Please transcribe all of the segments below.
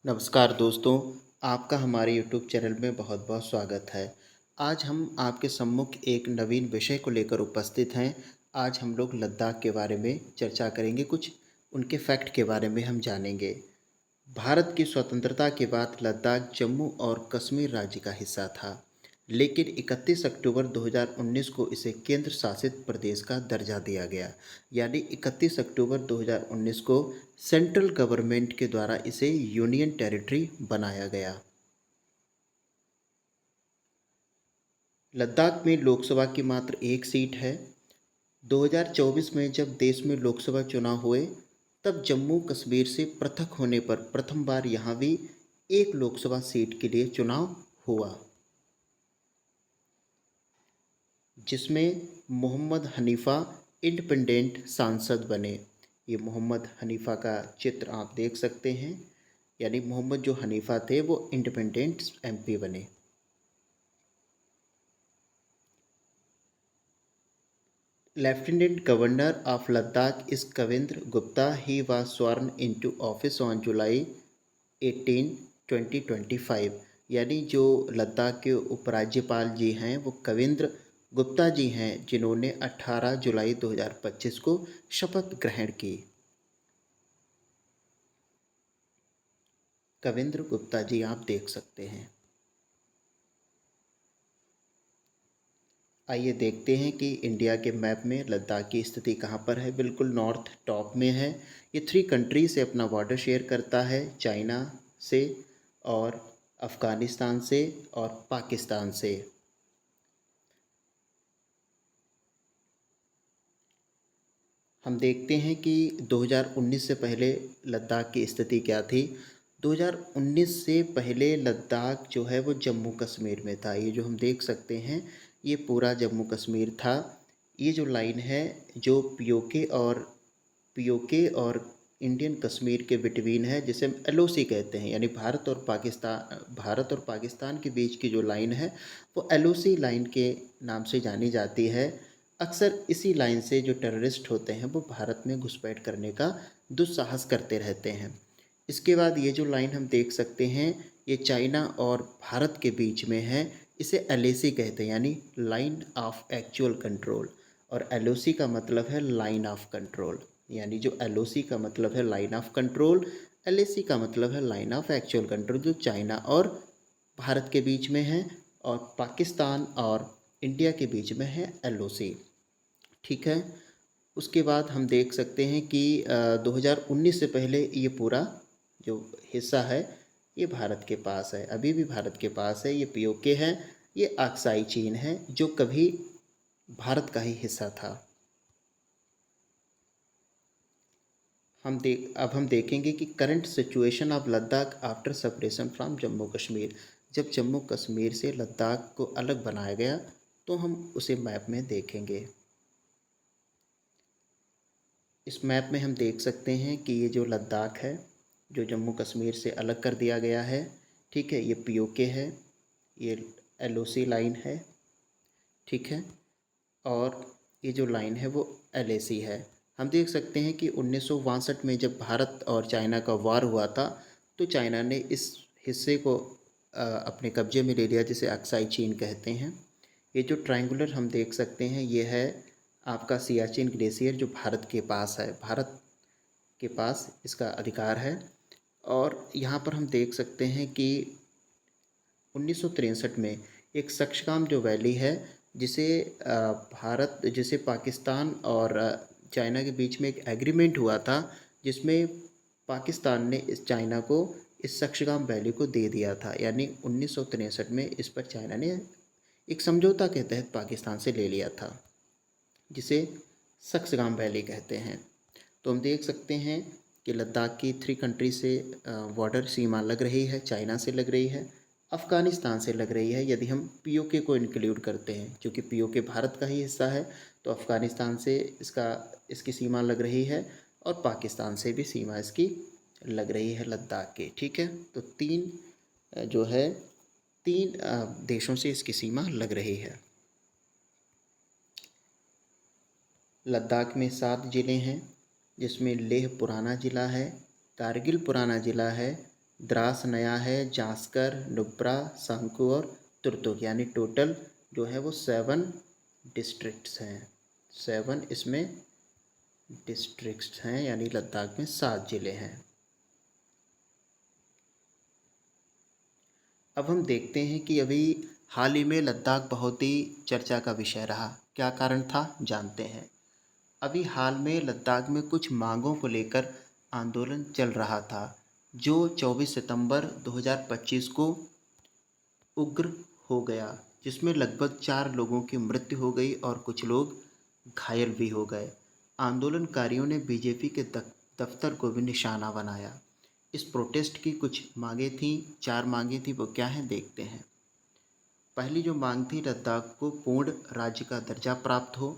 नमस्कार दोस्तों, आपका हमारे यूट्यूब चैनल में बहुत बहुत स्वागत है। आज हम आपके सम्मुख एक नवीन विषय को लेकर उपस्थित हैं। आज हम लोग लद्दाख के बारे में चर्चा करेंगे, कुछ उनके फैक्ट के बारे में हम जानेंगे। भारत की स्वतंत्रता के बाद लद्दाख जम्मू और कश्मीर राज्य का हिस्सा था, लेकिन 31 अक्टूबर 2019 को इसे केंद्र शासित प्रदेश का दर्जा दिया गया। यानी 31 अक्टूबर 2019 को सेंट्रल गवर्नमेंट के द्वारा इसे यूनियन टेरिटरी बनाया गया। लद्दाख में लोकसभा की मात्र एक सीट है। 2024 में जब देश में लोकसभा चुनाव हुए, तब जम्मू कश्मीर से पृथक होने पर प्रथम बार यहाँ भी एक लोकसभा सीट के लिए चुनाव हुआ, जिसमें मोहम्मद हनीफ़ा इंडिपेंडेंट सांसद बने। ये मोहम्मद हनीफ़ा का चित्र आप देख सकते हैं, यानी मोहम्मद जो हनीफ़ा थे वो इंडिपेंडेंट एमपी बने। Lieutenant Governor of Ladakh is Kavindra Gupta. He was sworn into office on July 18, 2025। यानी जो लद्दाख के उपराज्यपाल जी हैं वो कविंद्र गुप्ता जी हैं, जिन्होंने 18 जुलाई 2025 को शपथ ग्रहण की। कविंद्र गुप्ता जी आप देख सकते हैं। आइए देखते हैं कि इंडिया के मैप में लद्दाख की स्थिति कहाँ पर है। बिल्कुल नॉर्थ टॉप में है। ये 3 कंट्री से अपना बॉर्डर शेयर करता है, चाइना से और अफ़गानिस्तान से और पाकिस्तान से। हम देखते हैं कि 2019 से पहले लद्दाख की स्थिति क्या थी। 2019 से पहले लद्दाख जो है वो जम्मू कश्मीर में था। ये जो हम देख सकते हैं ये पूरा जम्मू कश्मीर था। ये जो लाइन है जो पीओके और इंडियन कश्मीर के बिटवीन है, जिसे हम एलओसी कहते हैं, यानी भारत और पाकिस्तान के बीच की जो लाइन है वो एलओसी लाइन के नाम से जानी जाती है। अक्सर इसी लाइन से जो टेररिस्ट होते हैं वो भारत में घुसपैठ करने का दुस्साहस करते रहते हैं। इसके बाद ये जो लाइन हम देख सकते हैं ये चाइना और भारत के बीच में है। इसे एलएसी कहते हैं, यानी लाइन ऑफ एक्चुअल कंट्रोल। और एलओसी का मतलब है लाइन ऑफ कंट्रोल, यानी जो एलओसी का मतलब है लाइन ऑफ कंट्रोल, एलएसी का मतलब है लाइन ऑफ एक्चुअल कंट्रोल, जो चाइना और भारत के बीच में है और पाकिस्तान और इंडिया के बीच में है एलओसी। ठीक है। उसके बाद हम देख सकते हैं कि 2019 से पहले ये पूरा जो हिस्सा है ये भारत के पास है, अभी भी भारत के पास है। ये पीओके है, ये अक्साई चीन है, जो कभी भारत का ही हिस्सा था। अब हम देखेंगे कि current situation of Ladakh after separation from Jammu Kashmir. जब जम्मू कश्मीर से लद्दाख को अलग बनाया गया तो हम उसे मैप में देखेंगे। इस मैप में हम देख सकते हैं कि ये जो लद्दाख है जो जम्मू कश्मीर से अलग कर दिया गया है, ठीक है, ये पीओके है, ये एलओसी लाइन है, ठीक है, और ये जो लाइन है वो एलएसी है। हम देख सकते हैं कि 1962 में जब भारत और चाइना का वार हुआ था तो चाइना ने इस हिस्से को अपने कब्जे में ले लिया, जिसे अक्साई चीन कहते हैं। ये जो ट्रायंगुलर हम देख सकते हैं ये है आपका सियाचिन ग्लेशियर, जो भारत के पास है, भारत के पास इसका अधिकार है। और यहाँ पर हम देख सकते हैं कि 1963 में एक सक्सकाम जो वैली है, जिसे जिसे पाकिस्तान और चाइना के बीच में एक एग्रीमेंट हुआ था, जिसमें पाकिस्तान ने इस चाइना को इस सक्सकाम वैली को दे दिया था। यानी 1963 में इस पर चाइना ने एक समझौता के तहत पाकिस्तान से ले लिया था, जिसे सक्सगाम वैली कहते हैं। तो हम देख सकते हैं कि लद्दाख की 3 कंट्री से बॉर्डर सीमा लग रही है, चाइना से लग रही है, अफ़गानिस्तान से लग रही है, यदि हम पीओके को इंक्लूड करते हैं, क्योंकि पीओके भारत का ही हिस्सा है। तो अफ़गानिस्तान से इसकी सीमा लग रही है और पाकिस्तान से भी सीमा इसकी लग रही है लद्दाख की। ठीक है, तो जो है 3 देशों से इसकी सीमा लग रही है। लद्दाख में 7 ज़िले हैं, जिसमें लेह पुराना ज़िला है, कारगिल पुराना ज़िला है, द्रास नया है, जास्कर, नुब्रा, सांगकू और तुर्तुक, यानी टोटल जो है वो 7 डिस्ट्रिक्ट्स हैं। 7 इसमें डिस्ट्रिक्ट्स हैं, यानी लद्दाख में 7 ज़िले हैं। अब हम देखते हैं कि अभी हाल ही में लद्दाख बहुत ही चर्चा का विषय रहा। क्या कारण था, जानते हैं। अभी हाल में लद्दाख में कुछ मांगों को लेकर आंदोलन चल रहा था, जो 24 सितंबर 2025 को उग्र हो गया, जिसमें लगभग 4 लोगों की मृत्यु हो गई और कुछ लोग घायल भी हो गए। आंदोलनकारियों ने बीजेपी के दफ्तर को भी निशाना बनाया। इस प्रोटेस्ट की कुछ मांगें थीं, 4 मांगें थीं, वो क्या हैं देखते हैं। पहली जो मांग थी, लद्दाख को पूर्ण राज्य का दर्जा प्राप्त हो।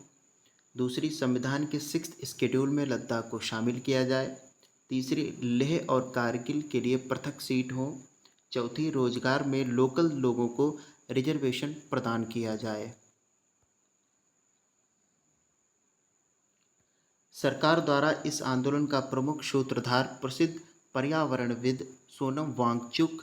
दूसरी, संविधान के 6th शेड्यूल में लद्दाख को शामिल किया जाए। तीसरी, लेह और कारगिल के लिए पृथक सीट हो। चौथी, रोजगार में लोकल लोगों को रिजर्वेशन प्रदान किया जाए। सरकार द्वारा इस आंदोलन का प्रमुख सूत्रधार प्रसिद्ध पर्यावरणविद सोनम वांगचुक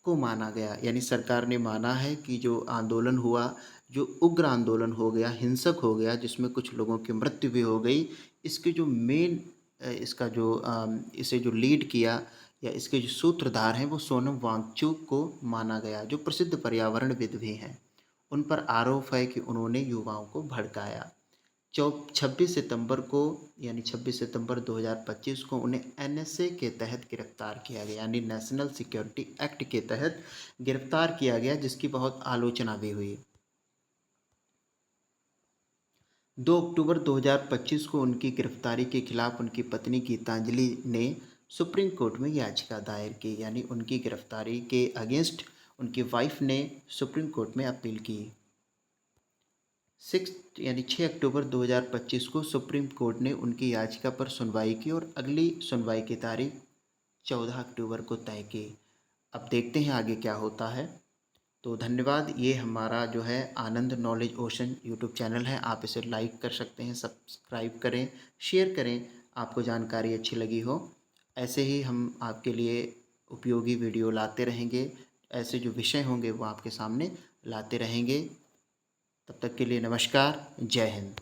को माना गया, यानी सरकार ने माना है कि जो आंदोलन हुआ, जो उग्र आंदोलन हो गया, हिंसक हो गया, जिसमें कुछ लोगों की मृत्यु भी हो गई, इसके जो मेन इसका जो इसे जो लीड किया या इसके जो सूत्रधार हैं वो सोनम वांगचुक को माना गया, जो प्रसिद्ध पर्यावरणविद भी हैं। उन पर आरोप है कि उन्होंने युवाओं को भड़काया। 26 सितंबर को, यानी 26 सितंबर 2025 को उन्हें एनएसए के तहत गिरफ्तार किया गया, यानी नेशनल सिक्योरिटी एक्ट के तहत गिरफ्तार किया गया, जिसकी बहुत आलोचना भी हुई। 2 अक्टूबर 2025 को उनकी गिरफ्तारी के खिलाफ उनकी पत्नी गीतांजलि ने सुप्रीम कोर्ट में याचिका दायर की, यानी उनकी गिरफ्तारी के अगेंस्ट उनकी वाइफ ने सुप्रीम कोर्ट में अपील की। 6 अक्टूबर 2025 को सुप्रीम कोर्ट ने उनकी याचिका पर सुनवाई की और अगली सुनवाई की तारीख 14 अक्टूबर को तय की। अब देखते हैं आगे क्या होता है। तो धन्यवाद। ये हमारा जो है आनंद नॉलेज ओशन यूट्यूब चैनल है, आप इसे लाइक कर सकते हैं, सब्सक्राइब करें, शेयर करें, आपको जानकारी अच्छी लगी हो। ऐसे ही हम आपके लिए उपयोगी वीडियो लाते रहेंगे, ऐसे जो विषय होंगे वो आपके सामने लाते रहेंगे। तब तक के लिए नमस्कार, जय हिंद।